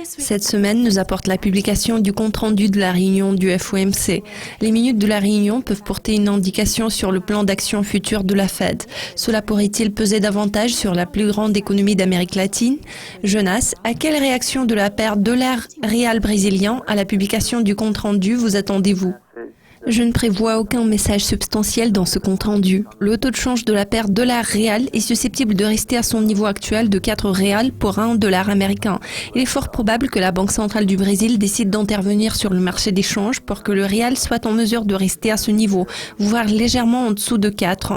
Cette semaine nous apporte la publication du compte-rendu de la réunion du FOMC. Les minutes de la réunion peuvent porter une indication sur le plan d'action futur de la Fed. Cela pourrait-il peser davantage sur la plus grande économie d'Amérique latine? Jonas, à quelle réaction de la paire dollar-réal brésilien à la publication du compte-rendu vous attendez-vous? Je ne prévois aucun message substantiel dans ce compte-rendu. Le taux de change de la paire dollar-réal est susceptible de rester à son niveau actuel de 4 réals pour un dollar américain. Il est fort probable que la Banque centrale du Brésil décide d'intervenir sur le marché des changes pour que le réal soit en mesure de rester à ce niveau, voire légèrement en dessous de 4.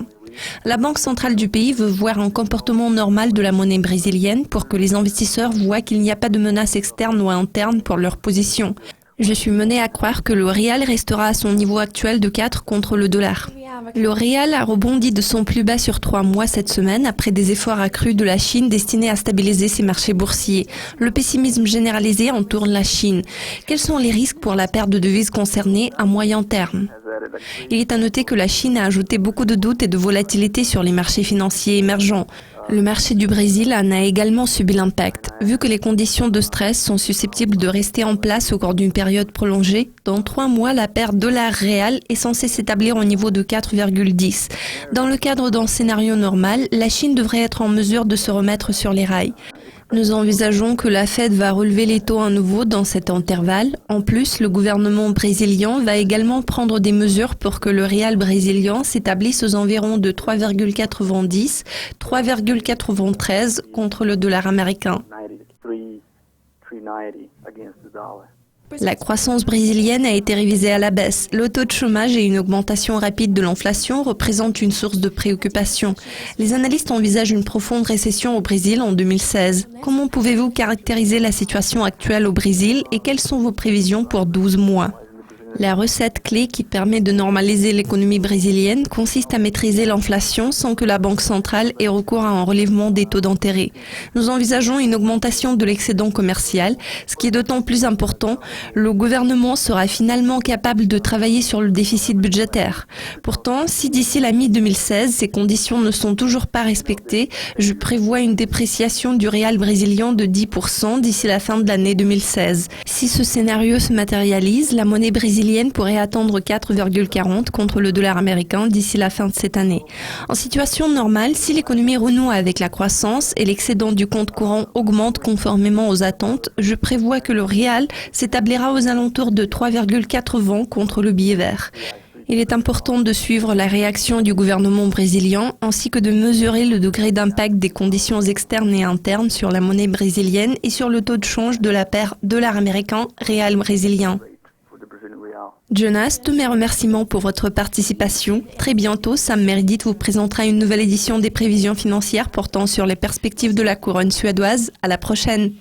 La Banque centrale du pays veut voir un comportement normal de la monnaie brésilienne pour que les investisseurs voient qu'il n'y a pas de menace externe ou interne pour leur position. Je suis menée à croire que le réal restera à son niveau actuel de 4 contre le dollar. Le réal a rebondi de son plus bas sur 3 mois cette semaine après des efforts accrus de la Chine destinés à stabiliser ses marchés boursiers. Le pessimisme généralisé entoure la Chine. Quels sont les risques pour la paire de devises concernée à moyen terme? Il est à noter que la Chine a ajouté beaucoup de doutes et de volatilité sur les marchés financiers émergents. Le marché du Brésil en a également subi l'impact. Vu que les conditions de stress sont susceptibles de rester en place au cours d'une période prolongée, dans 3 mois, la paire dollar-réal est censée s'établir au niveau de 4,10. Dans le cadre d'un scénario normal, la Chine devrait être en mesure de se remettre sur les rails. Nous envisageons que la Fed va relever les taux à nouveau dans cet intervalle. En plus, le gouvernement brésilien va également prendre des mesures pour que le réal brésilien s'établisse aux environs de 3,90, 3,93 contre le dollar américain. La croissance brésilienne a été révisée à la baisse. Le taux de chômage et une augmentation rapide de l'inflation représentent une source de préoccupation. Les analystes envisagent une profonde récession au Brésil en 2016. Comment pouvez-vous caractériser la situation actuelle au Brésil et quelles sont vos prévisions pour 12 mois? La recette clé qui permet de normaliser l'économie brésilienne consiste à maîtriser l'inflation sans que la Banque centrale ait recours à un relèvement des taux d'intérêt. Nous envisageons une augmentation de l'excédent commercial, ce qui est d'autant plus important. Le gouvernement sera finalement capable de travailler sur le déficit budgétaire. Pourtant, si d'ici la mi-2016, ces conditions ne sont toujours pas respectées, je prévois une dépréciation du réal brésilien de 10% d'ici la fin de l'année 2016. Si ce scénario se matérialise, la monnaie brésilienne pourrait attendre 4,40 contre le dollar américain d'ici la fin de cette année. En situation normale, si l'économie renoue avec la croissance et l'excédent du compte courant augmente conformément aux attentes, je prévois que le réal s'établira aux alentours de 3,80 contre le billet vert. Il est important de suivre la réaction du gouvernement brésilien ainsi que de mesurer le degré d'impact des conditions externes et internes sur la monnaie brésilienne et sur le taux de change de la paire dollar américain-réal brésilien. Jonas, tous mes remerciements pour votre participation. Très bientôt, Sam Meredith vous présentera une nouvelle édition des prévisions financières portant sur les perspectives de la couronne suédoise. À la prochaine.